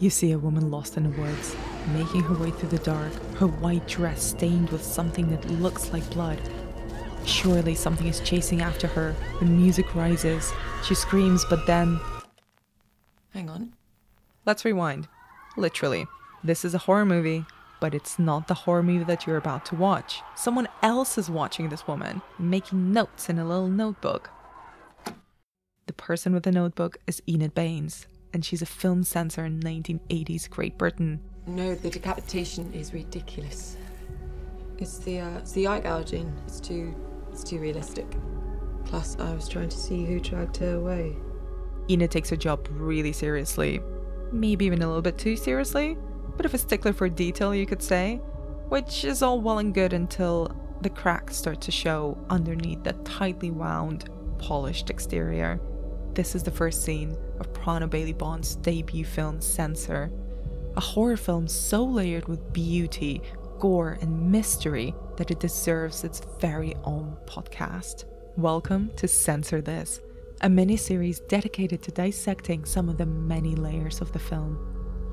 You see a woman lost in the woods, making her way through the dark, her white dress stained with something that looks like blood. Surely something is chasing after her. The music rises. She screams, but then... Hang on. Let's rewind. Literally. This is a horror movie, but it's not the horror movie that you're about to watch. Someone else is watching this woman, making notes in a little notebook. The person with the notebook is Enid Baines, and she's a film censor in 1980s Great Britain. No, the decapitation is ridiculous. It's the eye gouging. It's too realistic. Plus, I was trying to see who dragged her away. Enid takes her job really seriously. Maybe even a little bit too seriously. Bit of a stickler for detail, you could say. Which is all well and good until the cracks start to show underneath that tightly wound, polished exterior. This is the first scene of Prano Bailey-Bond's debut film, Censor. A horror film so layered with beauty, gore and mystery that it deserves its very own podcast. Welcome to Censor This, a mini-series dedicated to dissecting some of the many layers of the film.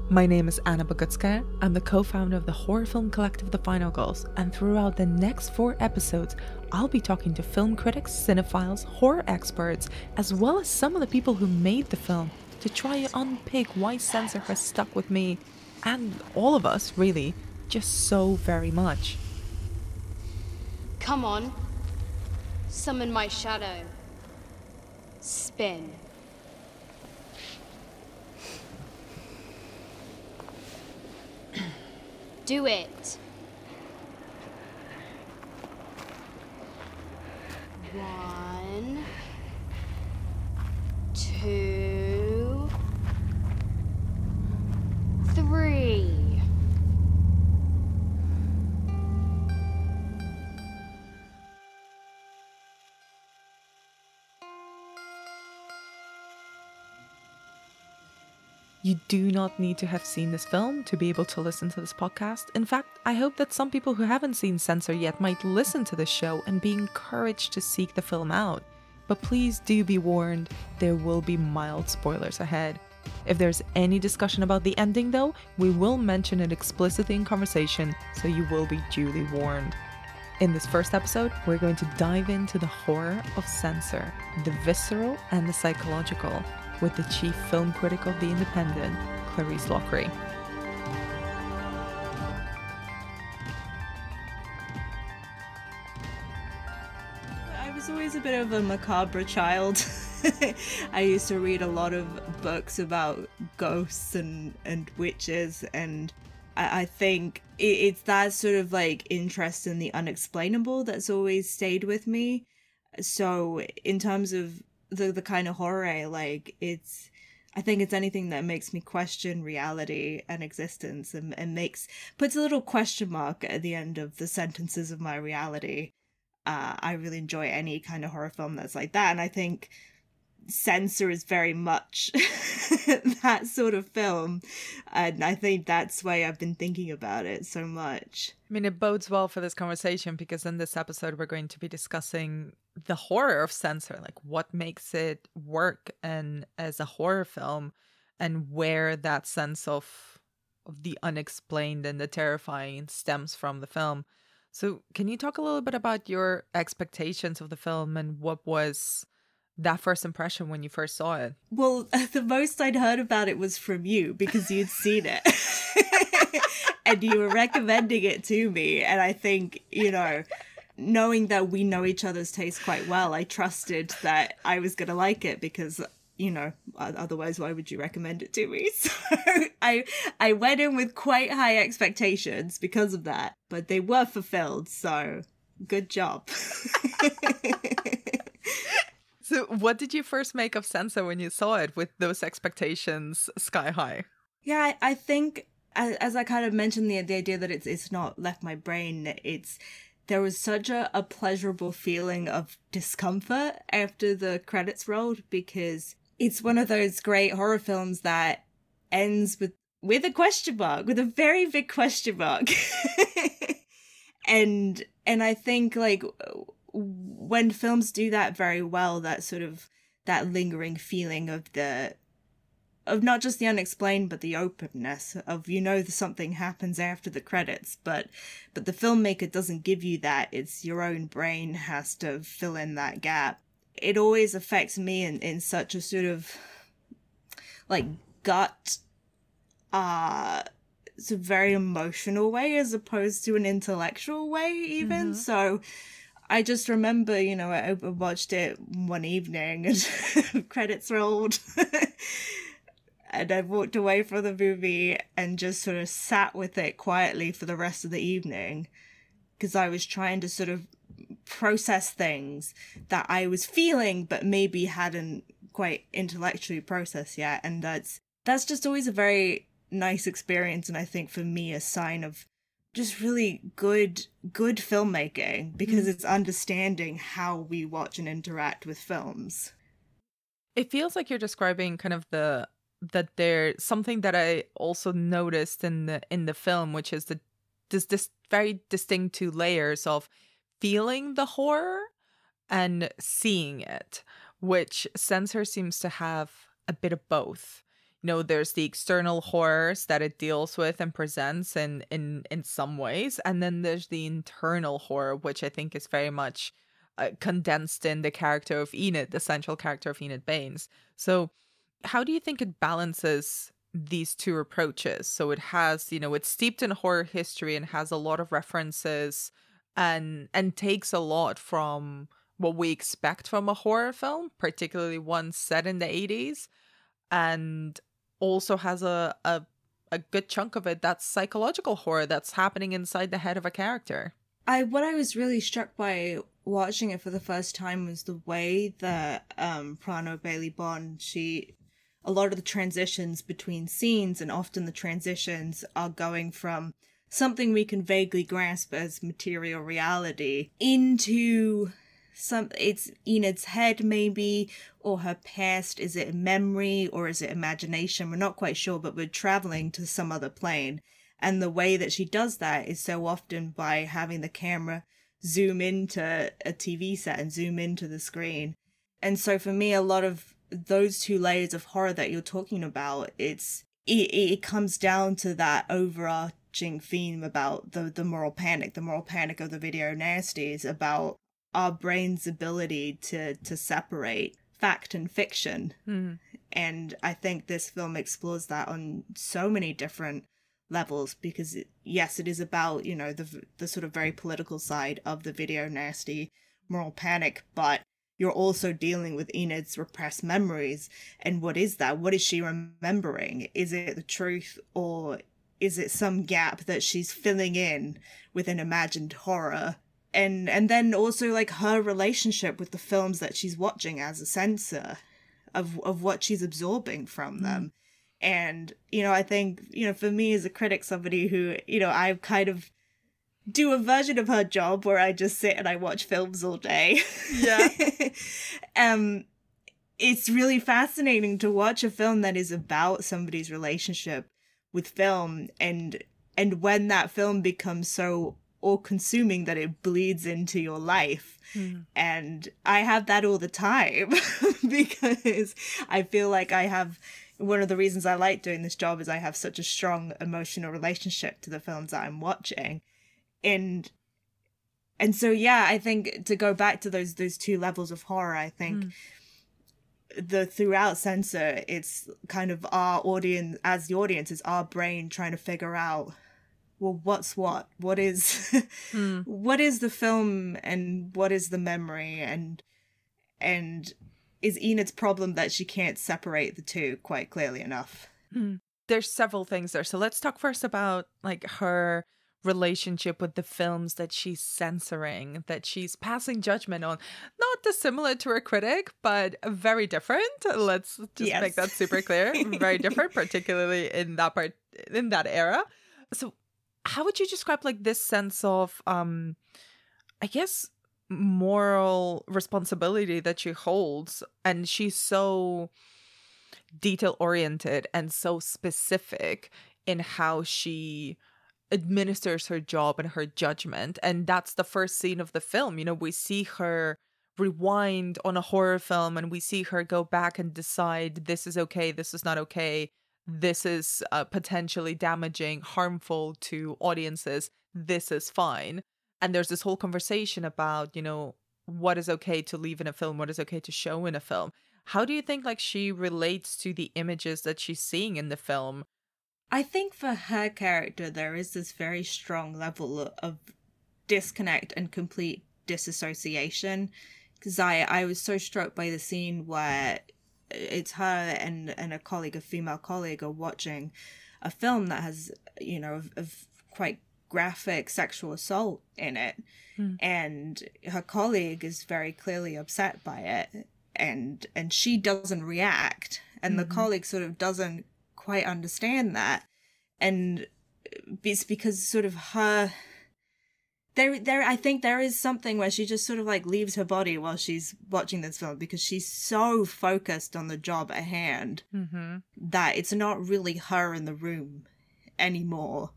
My name is Anna Bogutskaya. I'm the co-founder of the horror film collective The Final Girls, and throughout the next 4 episodes, I'll be talking to film critics, cinephiles, horror experts, as well as some of the people who made the film to try and unpick why Censor has stuck with me, and all of us, really, just so very much. Come on. Summon my shadow. Spin. Do it. 1, 2, 3. You do not need to have seen this film to be able to listen to this podcast. In fact, I hope that some people who haven't seen Censor yet might listen to this show and be encouraged to seek the film out. But please do be warned, there will be mild spoilers ahead. If there's any discussion about the ending though, we will mention it explicitly in conversation, so you will be duly warned. In this first episode, we're going to dive into the horror of Censor, the visceral and the psychological, with the chief film critic of The Independent, Clarice Lockery. I was always a bit of a macabre child. I used to read a lot of books about ghosts and witches, and I think it's that sort of like interest in the unexplainable that's always stayed with me. So in terms of the kind of horror, like I think it's anything that makes me question reality and existence and puts a little question mark at the end of the sentences of my reality. I really enjoy any kind of horror film that's like that, and I think Censor is very much that sort of film, and I think that's why I've been thinking about it so much. I mean, it bodes well for this conversation because in this episode we're going to be discussing the horror of Censor, like what makes it work and as a horror film, and where that sense of the unexplained and the terrifying stems from the film. So can you talk a little bit about your expectations of the film and what was that first impression when you first saw it? Well, the most I'd heard about it was from you because you'd seen it. And you were recommending it to me. And I think, knowing that we know each other's taste quite well, I trusted that I was going to like it because, otherwise why would you recommend it to me? So I went in with quite high expectations because of that, but they were fulfilled. So good job. So what did you first make of Censor when you saw it with those expectations sky high? Yeah, I think as I kind of mentioned the idea that it's not left my brain, there was such a pleasurable feeling of discomfort after the credits rolled, because it's one of those great horror films that ends with a question mark, with a very big question mark. and I think like when films do that very well, that sort of that lingering feeling of the of not just the unexplained, but the openness of, something happens after the credits, but the filmmaker doesn't give you that. It's your own brain has to fill in that gap. It always affects me in such a sort of like gut, it's a very emotional way as opposed to an intellectual way even. So I just remember, I watched it one evening and credits rolled and I walked away from the movie and just sort of sat with it quietly for the rest of the evening because I was trying to sort of process things that I was feeling but maybe hadn't quite intellectually processed yet. And that's just always a very nice experience, and I think for me a sign of just really good filmmaking, because it's understanding how we watch and interact with films. It feels like you're describing kind of that there's something that I also noticed in the film, which is this very distinct two layers of feeling the horror and seeing it, which Censor seems to have a bit of both. There's the external horrors that it deals with and presents in some ways, and then there's the internal horror, which I think is very much condensed in the character of Enid, the central character of Enid Baines. So how do you think it balances these two approaches? So it has, it's steeped in horror history and has a lot of references and takes a lot from what we expect from a horror film, particularly one set in the 80s, and also has a good chunk of it that's psychological horror that's happening inside the head of a character. What I was really struck by watching it for the first time was the way that Prano Bailey-Bond, a lot of the transitions between scenes, and often the transitions are going from something we can vaguely grasp as material reality into it's Enid's head maybe, or her past. Is it memory or is it imagination? We're not quite sure, but we're traveling to some other plane. And the way that she does that is so often by having the camera zoom into a TV set and zoom into the screen. And so for me, a lot of those two layers of horror that you're talking about, it comes down to that overarching theme about the moral panic of the video nasties, about our brain's ability to separate fact and fiction. And I think this film explores that on so many different levels, because yes, it is about, the sort of very political side of the video nasty moral panic, but you're also dealing with Enid's repressed memories. And what is that? What is she remembering? Is it the truth, or is it some gap that she's filling in with an imagined horror? And then also like her relationship with the films that she's watching as a censor, of what she's absorbing from them. And, I think, for me as a critic, somebody who, I kind of do a version of her job where I just sit and I watch films all day. Yeah. It's really fascinating to watch a film that is about somebody's relationship with film, and when that film becomes so all-consuming that it bleeds into your life. And I have that all the time because I feel like I have, one of the reasons I like doing this job is I have such a strong emotional relationship to the films that I'm watching. And so, yeah, I think to go back to those two levels of horror, I think throughout Censor, it's kind of our audience, as the audience, is our brain trying to figure out, well, what's what is what is the film and what is the memory, and is Enid's problem that she can't separate the two quite clearly enough. There's several things there. So let's talk first about like her relationship with the films that she's censoring, that she's passing judgment on. Not dissimilar to her critic, but very different. Let's just make that super clear. Very different, particularly in that era. So how would you describe like this sense of, I guess, moral responsibility that she holds? And she's so detail oriented and so specific in how she administers her job and her judgment. And that's the first scene of the film. We see her rewind on a horror film and we see her go back and decide this is okay, this is not okay, this is potentially damaging, harmful to audiences, this is fine. And there's this whole conversation about, what is okay to leave in a film, what is okay to show in a film. How do you think like she relates to the images that she's seeing in the film? I think for her character, there is this very strong level of disconnect and complete disassociation. Because I was so struck by the scene where it's her and a colleague, a female colleague, are watching a film that has, of quite graphic sexual assault in it. And her colleague is very clearly upset by it. And she doesn't react. And the colleague sort of doesn't quite understand that. And it's because sort of her... I think there is something where she just sort of like leaves her body while she's watching this film because she's so focused on the job at hand that it's not really her in the room anymore.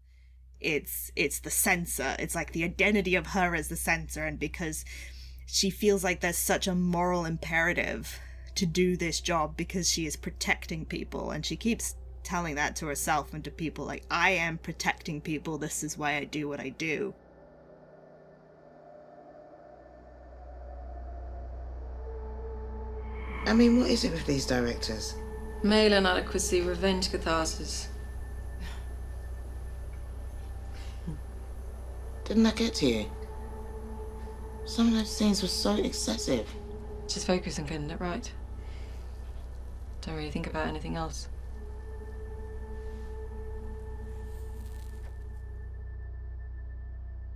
It's the censor. It's like the identity of her as the censor, and because she feels like there's such a moral imperative to do this job because she is protecting people, and she keeps telling that to herself and to people, like, I am protecting people, this is why I do what I do. I mean, what is it with these directors? Male inadequacy, revenge catharsis. Didn't that get to you? Some of those scenes were so excessive. Just focus on getting it right. Don't really think about anything else.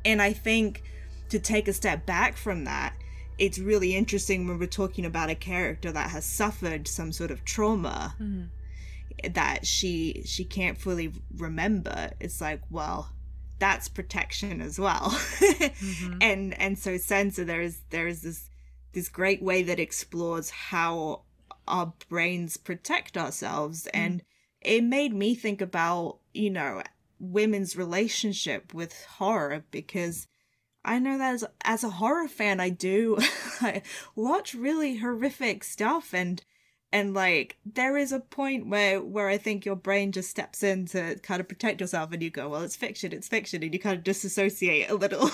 And I think to take a step back from that, it's really interesting when we're talking about a character that has suffered some sort of trauma that she can't fully remember. It's like, well, that's protection as well. And so Censor, there is this great way that explores how our brains protect ourselves. And it made me think about, women's relationship with horror, because I know that as a horror fan, I do I watch really horrific stuff, and like there is a point where I think your brain just steps in to kind of protect yourself, and you go, well, it's fiction, and you kind of disassociate a little.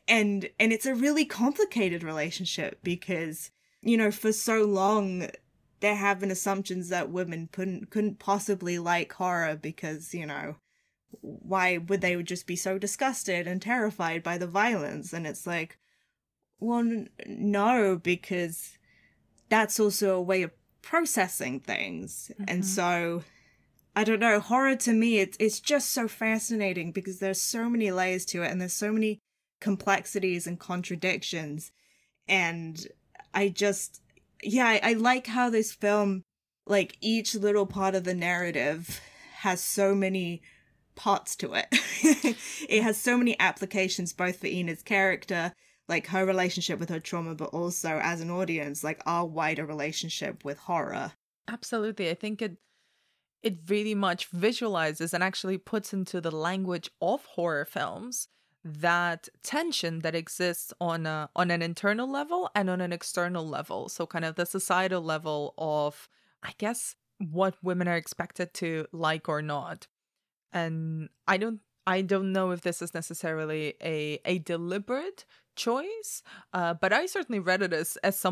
And it's a really complicated relationship because, for so long there have been assumptions that women couldn't possibly like horror because, why would they just be so disgusted and terrified by the violence? And it's like, well, no, because that's also a way of processing things. And so, I don't know, horror to me, it's just so fascinating because there's so many layers to it and there's so many complexities and contradictions. And I like how this film, like each little part of the narrative has so many parts to it. It has so many applications, both for Enid's character, like her relationship with her trauma, but also as an audience, like our wider relationship with horror. Absolutely. I think it really much visualizes and actually puts into the language of horror films that tension that exists on an internal level and on an external level. So kind of the societal level of, I guess, what women are expected to like or not. And I don't know if this is necessarily a deliberate choice, but I certainly read it as a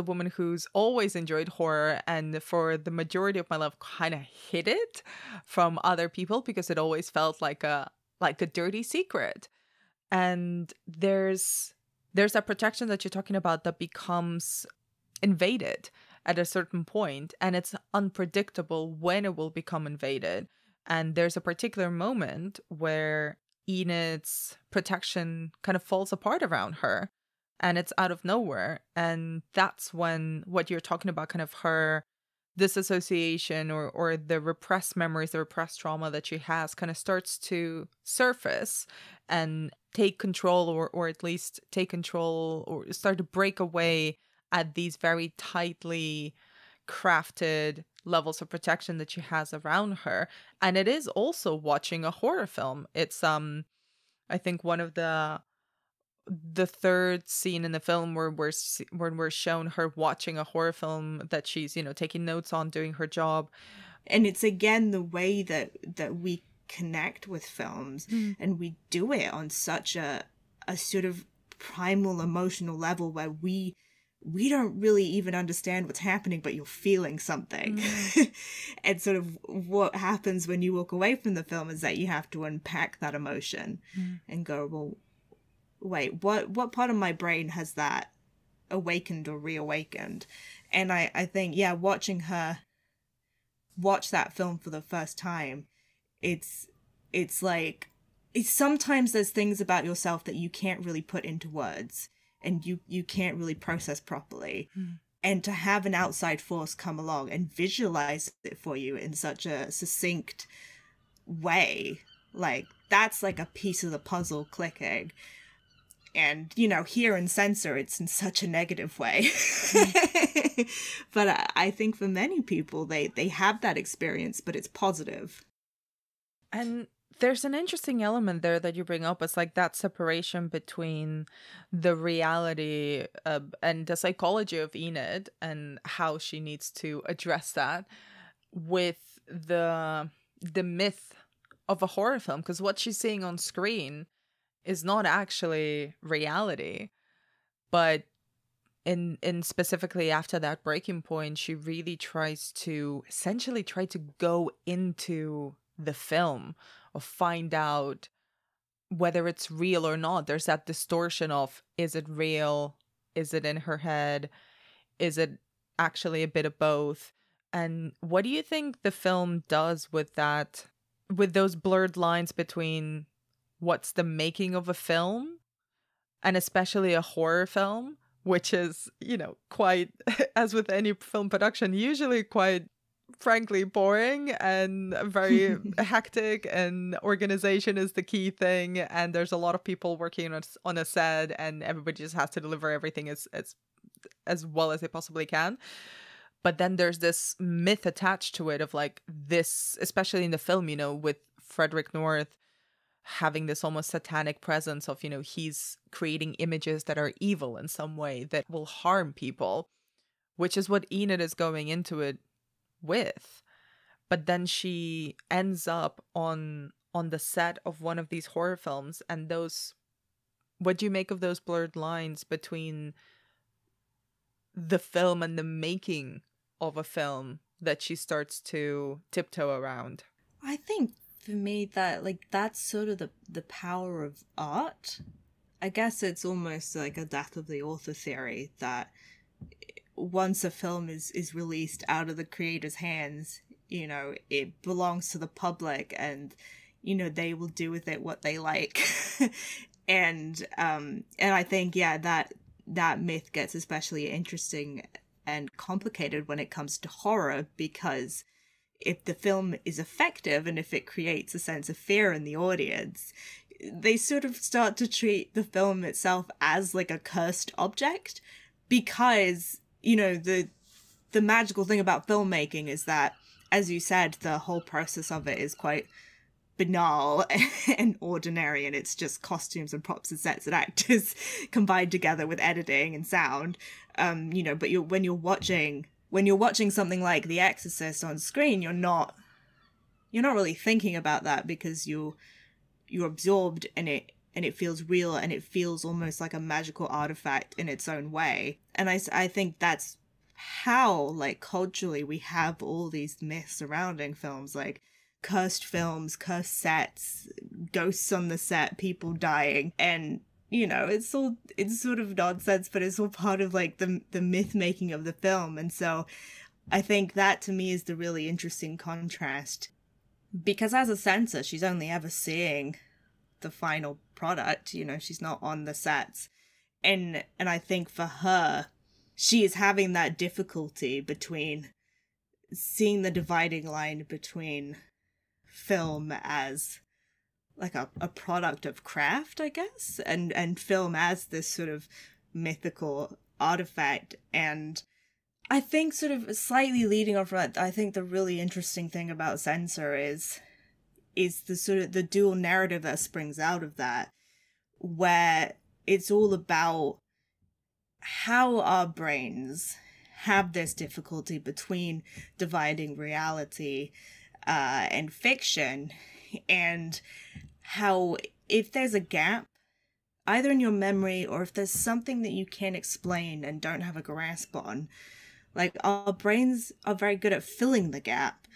woman who's always enjoyed horror, and for the majority of my life kind of hid it from other people because it always felt like a dirty secret. And there's that protection that you're talking about that becomes invaded at a certain point, and it's unpredictable when it will become invaded. And there's a particular moment where Enid's protection kind of falls apart around her, and it's out of nowhere. And that's when what you're talking about, kind of her disassociation or the repressed memories, the repressed trauma that she has, kind of starts to surface and take control, or at least take control or start to break away at these very tightly crafted levels of protection that she has around her. And it is also watching a horror film. It's I think one of the the third scene in the film where when we're shown her watching a horror film that she's, taking notes on, doing her job. And it's again the way that we connect with films, and we do it on such a sort of primal emotional level where we don't really even understand what's happening, but you're feeling something. And sort of what happens when you walk away from the film is that you have to unpack that emotion and go, well, wait, what part of my brain has that awakened or reawakened? And I think, yeah, watching her watch that film for the first time, it's like, sometimes there's things about yourself that you can't really put into words and you can't really process properly. And to have an outside force come along and visualize it for you in such a succinct way, like, that's like a piece of the puzzle clicking. And, here in Censor, it's in such a negative way. But I think for many people, they have that experience, but it's positive. And there's an interesting element there that you bring up. It's like that separation between the reality and the psychology of Enid and how she needs to address that with the myth of a horror film. Because what she's seeing on screen is not actually reality. But in specifically after that breaking point, she really tries to go into the film or find out whether it's real or not. There's that distortion of, is it real? Is it in her head? Is it actually a bit of both? And what do you think the film does with that, with those blurred lines between what's the making of a film and especially a horror film, which is, quite, as with any film production, usually quite frankly boring and very hectic, and organization is the key thing, and there's a lot of people working on a set and everybody just has to deliver everything as well as they possibly can. But then there's this myth attached to it of like this, especially in the film, with Frederick North having this almost satanic presence of, he's creating images that are evil in some way that will harm people, which is what Enid is going into it with. But then she ends up on the set of one of these horror films, and what do you make of those blurred lines between the film and the making of a film that she starts to tiptoe around? I think for me that that's sort of the power of art. I guess it's almost like a death of the author theory, that once a film is released out of the creator's hands, it belongs to the public, and they will do with it what they like. and I think, yeah, that myth gets especially interesting and complicated when it comes to horror, because if the film is effective and if it creates a sense of fear in the audience, they sort of start to treat the film itself as like a cursed object, because the magical thing about filmmaking is that, as you said, the whole process of it is quite banal and ordinary, and it's just costumes and props and sets and actors combined together with editing and sound. But when you're watching something like The Exorcist on screen, you're not really thinking about that, because you're absorbed in it, and it feels real, and it feels almost like a magical artifact in its own way. And I think that's how, like, culturally we have all these myths surrounding films, like cursed films, cursed sets, ghosts on the set, people dying, and it's sort of nonsense, but it's all part of like the myth making of the film. And so I think that to me is the really interesting contrast, because as a censor, she's only ever seeing the final product, she's not on the sets. And I think for her, she is having that difficulty between seeing the dividing line between film as like a product of craft, I guess, and film as this sort of mythical artifact. And I think sort of slightly leading off from that, I think the really interesting thing about Censor is the sort of the dual narrative that springs out of that, where it's all about how our brains have this difficulty between dividing reality and fiction, and how if there's a gap either in your memory or if there's something that you can't explain and don't have a grasp on, like our brains are very good at filling the gap,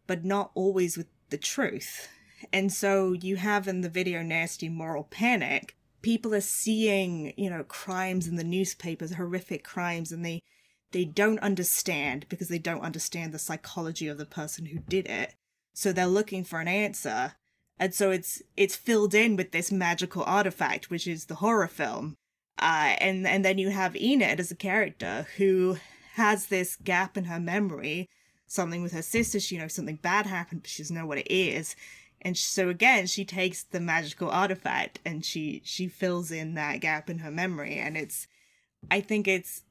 but not always with the truth. And so you have in the video Nasty Moral Panic, people are seeing, you know, crimes in the newspapers, horrific crimes, and they don't understand because they don't understand the psychology of the person who did it. So they're looking for an answer. And so it's filled in with this magical artifact, which is the horror film. And then you have Enid as a character who has this gap in her memory, something with her sister, she knows something bad happened, but she doesn't know what it is. And so again, she takes the magical artifact and she fills in that gap in her memory. And I think it's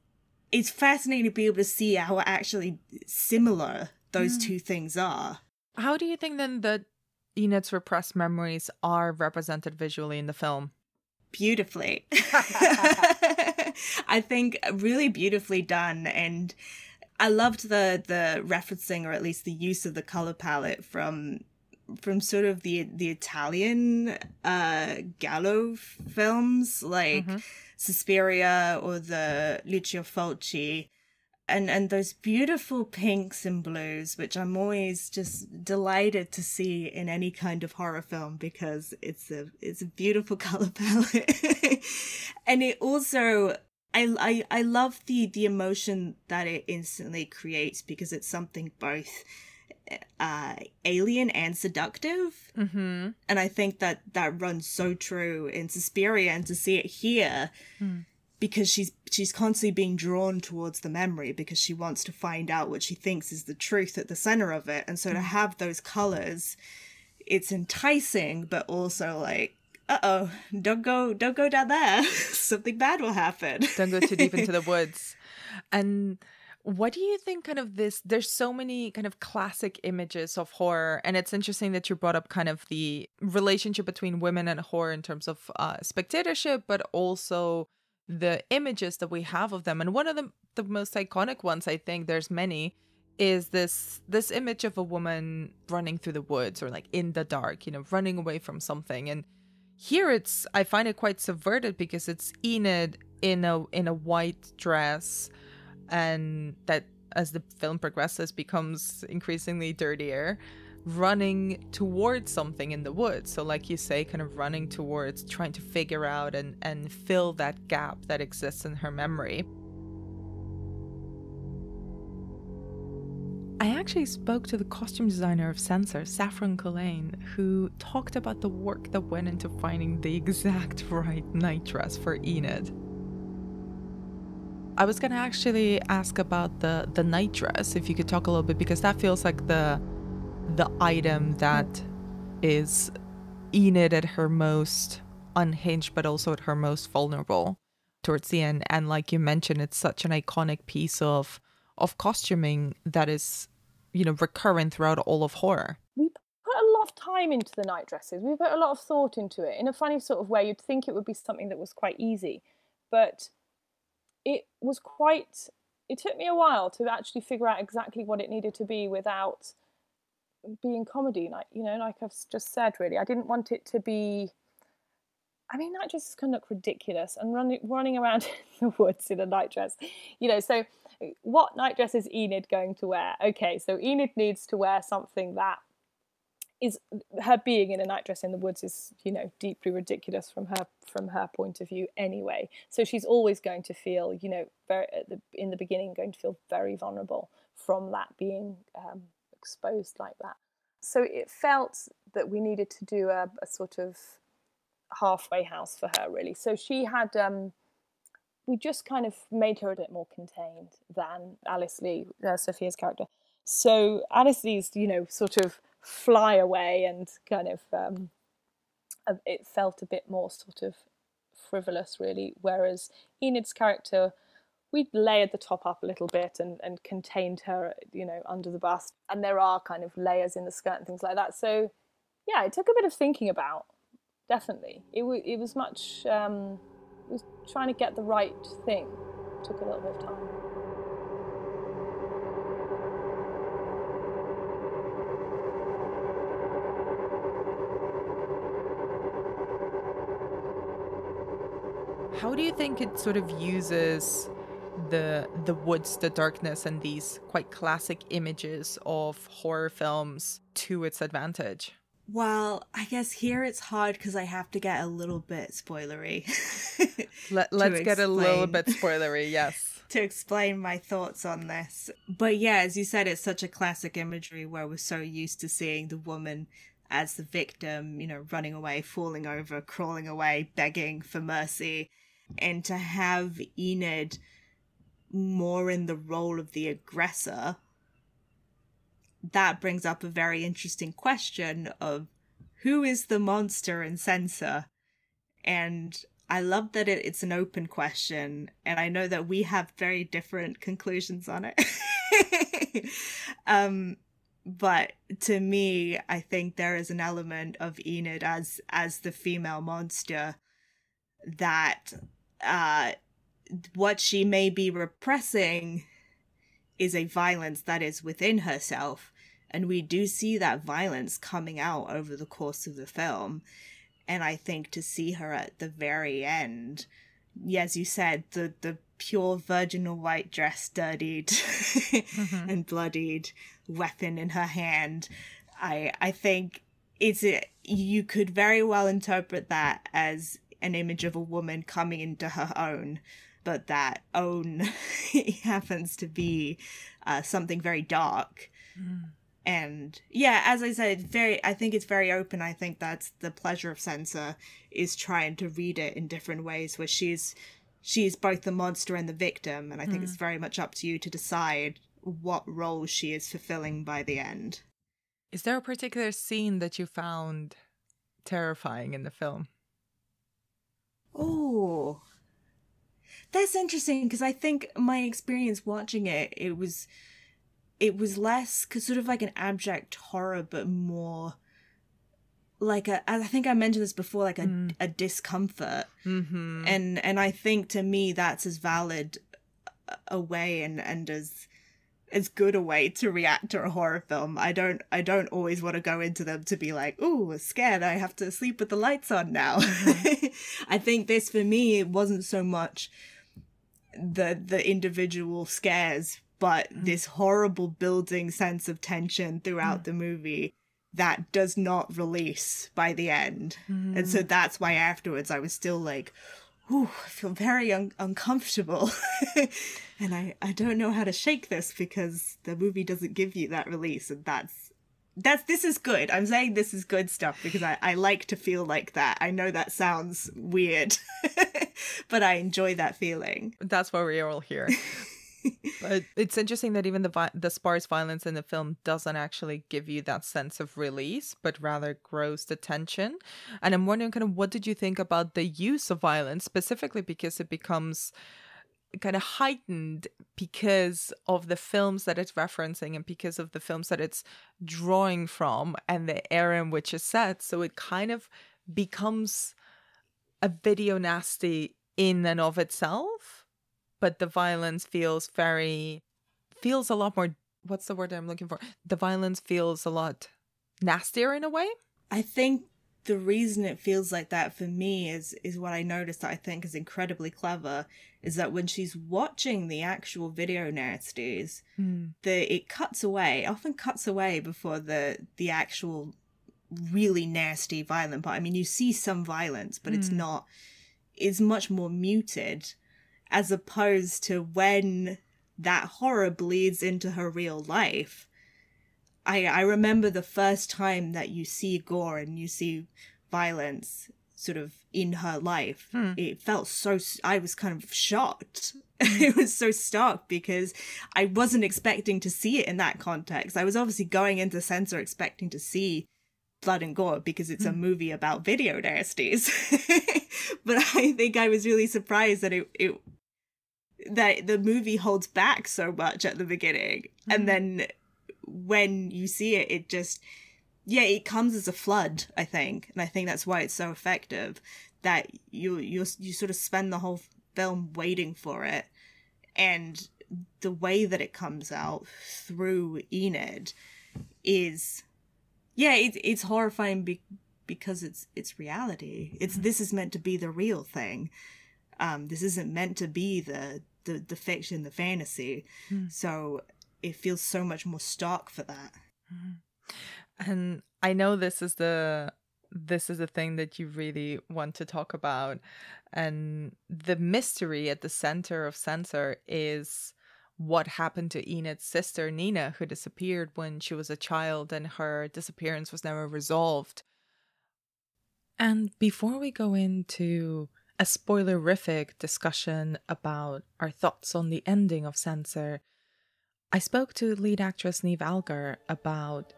fascinating to be able to see how actually similar those two things are. How do you think then that Enid's repressed memories are represented visually in the film? Beautifully. I think really beautifully done. And I loved the referencing, or at least the use of the color palette from sort of the Italian Gallo films like Suspiria or the Lucio Fulci, and those beautiful pinks and blues, which I'm always just delighted to see in any kind of horror film because it's a beautiful color palette. And it also, I love the emotion that it instantly creates because it's something both alien and seductive. And I think that runs so true in Suspiria, and to see it here because she's constantly being drawn towards the memory because she wants to find out what she thinks is the truth at the center of it. And so to have those colors, it's enticing, but also like, don't go down there. Something bad will happen. Don't go too deep into the woods. And what do you think kind of there's so many kind of classic images of horror, and it's interesting that you brought up kind of the relationship between women and horror in terms of spectatorship, but also the images that we have of them. And one of the most iconic ones, I think there's many, is this image of a woman running through the woods or like in the dark, you know, running away from something. And here I find it quite subverted because it's Enid in a white dress, and that as the film progresses becomes increasingly dirtier, running towards something in the woods. So like you say, kind of running towards trying to figure out and fill that gap that exists in her memory. I actually spoke to the costume designer of Censor, Saffron Collane, who talked about the work that went into finding the exact right night dress for Enid. I was going to actually ask about the night dress, if you could talk a little bit, because that feels like the item that is Enid at her most unhinged, but also at her most vulnerable towards the end. And like you mentioned, it's such an iconic piece of costuming that is, you know, recurrent throughout all of horror. We put a lot of time into the night dresses. We put a lot of thought into it in a funny sort of way. You'd think it would be something that was quite easy, but it took me a while to actually figure out exactly what it needed to be without being comedy, like, you know, like I've just said. Really, I didn't want it to be, I mean, night dresses can look ridiculous, and running around in the woods in a night dress, you know. So what night dress is Enid going to wear? Okay, so Enid needs to wear something that is, her being in a night dress in the woods is, you know, deeply ridiculous from her point of view anyway. So she's always going to feel, you know, in the beginning going to feel very vulnerable from that being exposed like that. So it felt that we needed to do a sort of halfway house for her, really. So she had we just kind of made her a bit more contained than Alice Lee, Sophia's character. So Alice Lee's, you know, sort of fly away and kind of it felt a bit more sort of frivolous, really, whereas Enid's character, we'd layered the top up a little bit and contained her, you know, under the bust, and there are kind of layers in the skirt and things like that. So yeah, it took a bit of thinking about, definitely. It was much was trying to get the right thing. Took a little bit of time. How do you think it sort of uses the woods, the darkness, and these quite classic images of horror films to its advantage? Well, I guess here it's hard because I have to get a little bit spoilery. Let's get a little bit spoilery, yes. To explain my thoughts on this. But yeah, as you said, it's such a classic imagery where we're so used to seeing the woman as the victim, you know, running away, falling over, crawling away, begging for mercy. And to have Enid more in the role of the aggressor, that brings up a very interesting question of who is the monster in Censor? And I love that it's an open question, and I know that we have very different conclusions on it. But to me, I think there is an element of Enid as the female monster that what she may be repressing is a violence that is within herself. And we do see that violence coming out over the course of the film. And I think to see her at the very end, as you said, the pure virginal white dress dirtied and bloodied, weapon in her hand, I think you could very well interpret that as an image of a woman coming into her own, but that own happens to be something very dark. And yeah, as I said, I think it's very open. I think that's the pleasure of Censor, is trying to read it in different ways, where she's both the monster and the victim, and I think it's very much up to you to decide what role she is fulfilling by the end. Is there a particular scene that you found terrifying in the film? Oh, that's interesting, because I think my experience watching it was less sort of like an abject horror, but more like I think I mentioned this before, like a discomfort. Mm-hmm. And I think to me that's as valid a way and as good a way to react to a horror film. I don't always want to go into them to be like, ooh, scared, I have to sleep with the lights on now. Mm-hmm. I think this, for me, it wasn't so much the individual scares, but this horrible building sense of tension throughout the movie that does not release by the end. And so that's why afterwards I was still like, ooh, I feel very uncomfortable. And I don't know how to shake this, because the movie doesn't give you that release. And this is good. I'm saying this is good stuff because I like to feel like that. I know that sounds weird, but I enjoy that feeling. That's why we're all here. But it's interesting that even the sparse violence in the film doesn't actually give you that sense of release, but rather grows the tension. And I'm wondering, kind of, what did you think about the use of violence, specifically because it becomes kind of heightened because of the films that it's referencing and because of the films that it's drawing from and the era in which it's set. So it kind of becomes a video nasty in and of itself. But the violence feels a lot more, what's the word I'm looking for? The violence feels a lot nastier in a way. I think the reason it feels like that for me is what I noticed that I think is incredibly clever, is that when she's watching the actual video nasties, it often cuts away before the actual really nasty violent part. I mean, you see some violence, but it's much more muted. As opposed to when that horror bleeds into her real life. I remember the first time that you see gore and you see violence sort of in her life. It felt I was kind of shocked. It was so stark because I wasn't expecting to see it in that context. I was obviously going into Censor expecting to see blood and gore because it's a movie about video nasties. But I think I was really surprised that that the movie holds back so much at the beginning. And then when you see it, it just, it comes as a flood, I think. And I think that's why it's so effective. that you sort of spend the whole film waiting for it, and the way that it comes out through Enid is, it's horrifying because it's reality. This is meant to be the real thing. This isn't meant to be the fiction, the fantasy. So it feels so much more stark for that. And I know this is the thing that you really want to talk about, and the mystery at the center of Censor is what happened to Enid's sister Nina, who disappeared when she was a child, and her disappearance was never resolved. And before we go into a spoilerific discussion about our thoughts on the ending of Censor, I spoke to lead actress Niamh Algar about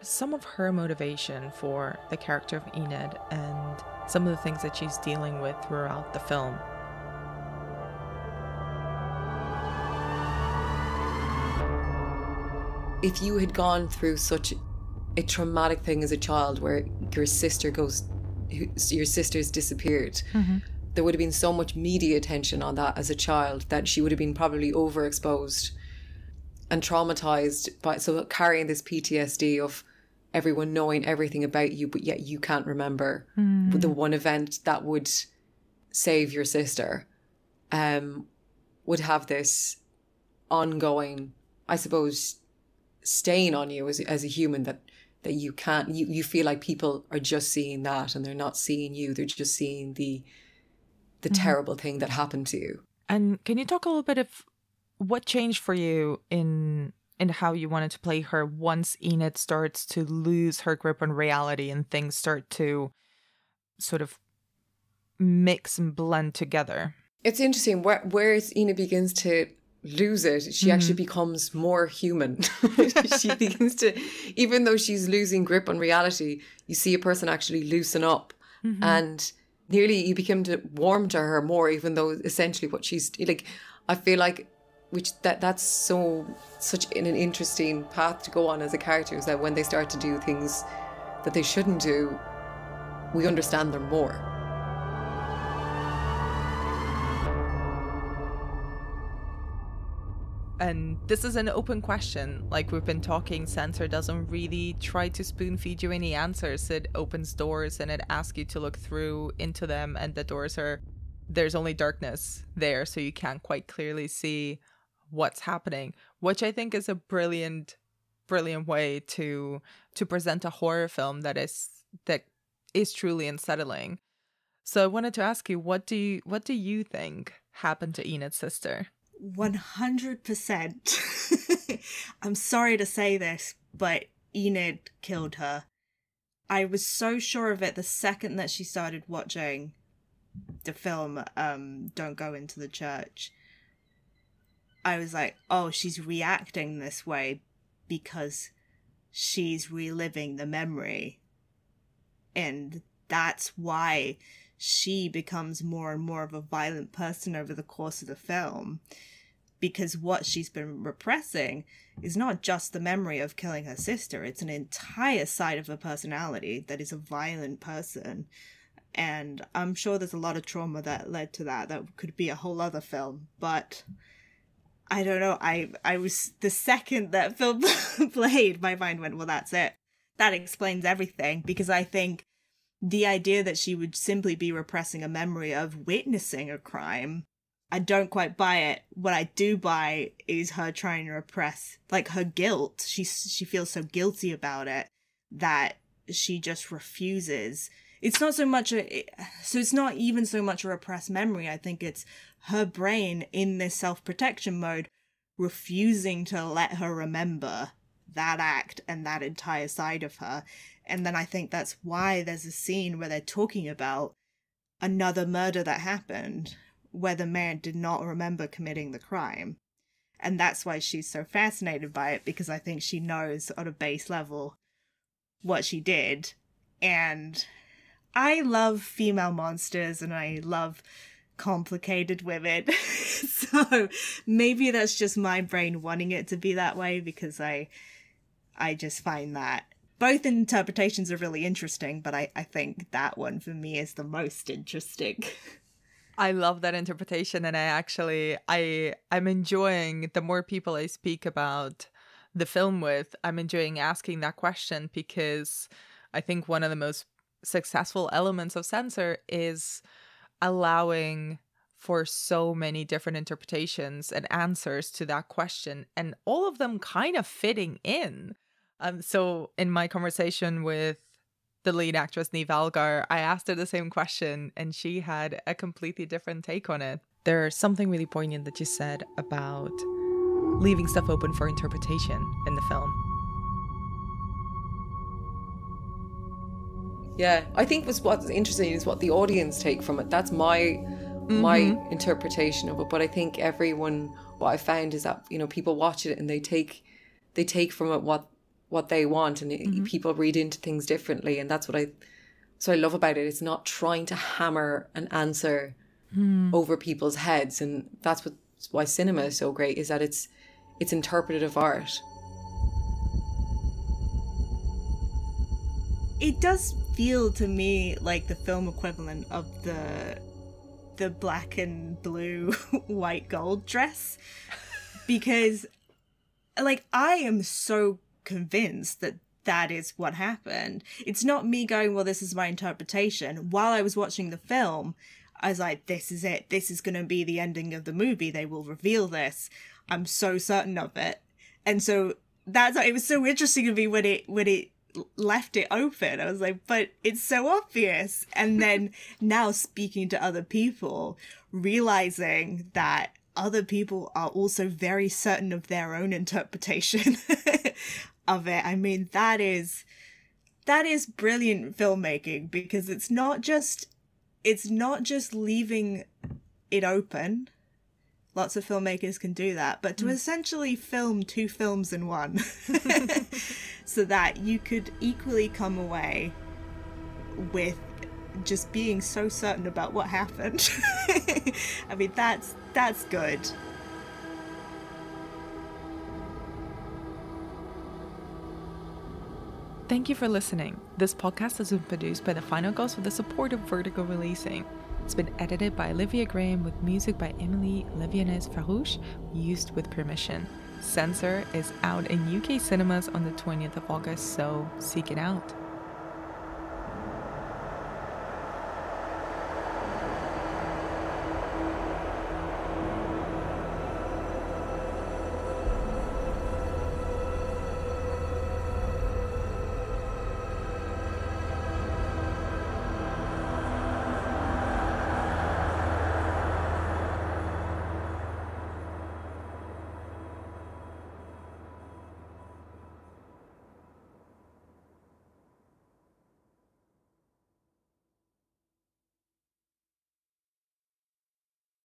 some of her motivation for the character of Enid and some of the things that she's dealing with throughout the film. If you had gone through such a traumatic thing as a child where your sister's disappeared, there would have been so much media attention on that as a child that she would have been probably overexposed and traumatized by, so carrying this PTSD of everyone knowing everything about you, but yet you can't remember the one event that would save your sister, would have this ongoing, I suppose, stain on you as a human that you can't, you feel like people are just seeing that and they're not seeing you. They're just seeing the terrible thing that happened to you. And can you talk a little bit of what changed for you in how you wanted to play her once Enid starts to lose her grip on reality and things start to sort of mix and blend together? It's interesting. Whereas Enid begins to lose it, she actually becomes more human. She begins to, even though she's losing grip on reality, you see a person actually loosen up, and nearly you become warm to her more, even though essentially what she's like, I feel like, that's such an interesting path to go on as a character, is that when they start to do things that they shouldn't do, we understand them more. And this is an open question. Like we've been talking, Censor doesn't really try to spoon feed you any answers. It opens doors and it asks you to look through into them, and the doors there's only darkness there, so you can't quite clearly see what's happening, which I think is a brilliant way to present a horror film that is truly unsettling. So I wanted to ask you, what do you think happened to Enid's sister? 100%. I'm sorry to say this, but Enid killed her. I was so sure of it the second that she started watching the film Don't Go Into the Church. I was like, oh, she's reacting this way because she's reliving the memory. And that's why she becomes more and more of a violent person over the course of the film. Because what she's been repressing is not just the memory of killing her sister, it's an entire side of her personality that is a violent person. And I'm sure there's a lot of trauma that led to that could be a whole other film, but I don't know. I was, the second that film played, my mind went, well, that's it. That explains everything, because I think the idea that she would simply be repressing a memory of witnessing a crime, I don't quite buy it. What I do buy is her trying to repress, like, her guilt. She feels so guilty about it that she just refuses. It's not so much it's not even so much a repressed memory. I think it's her brain in this self-protection mode refusing to let her remember that act and that entire side of her. And then I think that's why there's a scene where they're talking about another murder that happened where the man did not remember committing the crime. And that's why she's so fascinated by it, because I think she knows on a base level what she did. And I love female monsters and I love complicated women. So maybe that's just my brain wanting it to be that way, because I just find that Both interpretations are really interesting, but I think that one for me is the most interesting. I love that interpretation, and I'm enjoying the more people I speak about the film with, I'm enjoying asking that question, because I think one of the most successful elements of Censor is allowing for so many different interpretations and answers to that question, and all of them kind of fitting in. So in my conversation with the lead actress, Neve Algar, I asked her the same question, and she had a completely different take on it. There's something really poignant that you said about leaving stuff open for interpretation in the film. Yeah, I think what's interesting is what the audience take from it. That's my interpretation of it. But I think what I found is that, you know, people watch it and they take from it what they want, and people read into things differently, and that's what I love about it. It's not trying to hammer an answer over people's heads, and that's why cinema is so great, is that it's interpretative art. It does feel to me like the film equivalent of the black and blue white gold dress, because like I am so convinced that is what happened. It's not me going, well, this is my interpretation. While I was watching the film, I was like, this is it. This is going to be the ending of the movie. They will reveal this. I'm so certain of it. And so it was so interesting to me when it left it open. I was like, but it's so obvious. And then now speaking to other people, realizing that other people are also very certain of their own interpretation of it. I mean, that is brilliant filmmaking, because it's not just leaving it open. Lots of filmmakers can do that, but to essentially film two films in one so that you could equally come away with just being so certain about what happened. I mean, that's good. Thank you for listening. This podcast has been produced by The Final Ghost with the support of Vertigo Releasing. It's been edited by Olivia Graham with music by Emily Levianez Farouche, used with permission. Censor is out in UK cinemas on the 20th of August, so seek it out.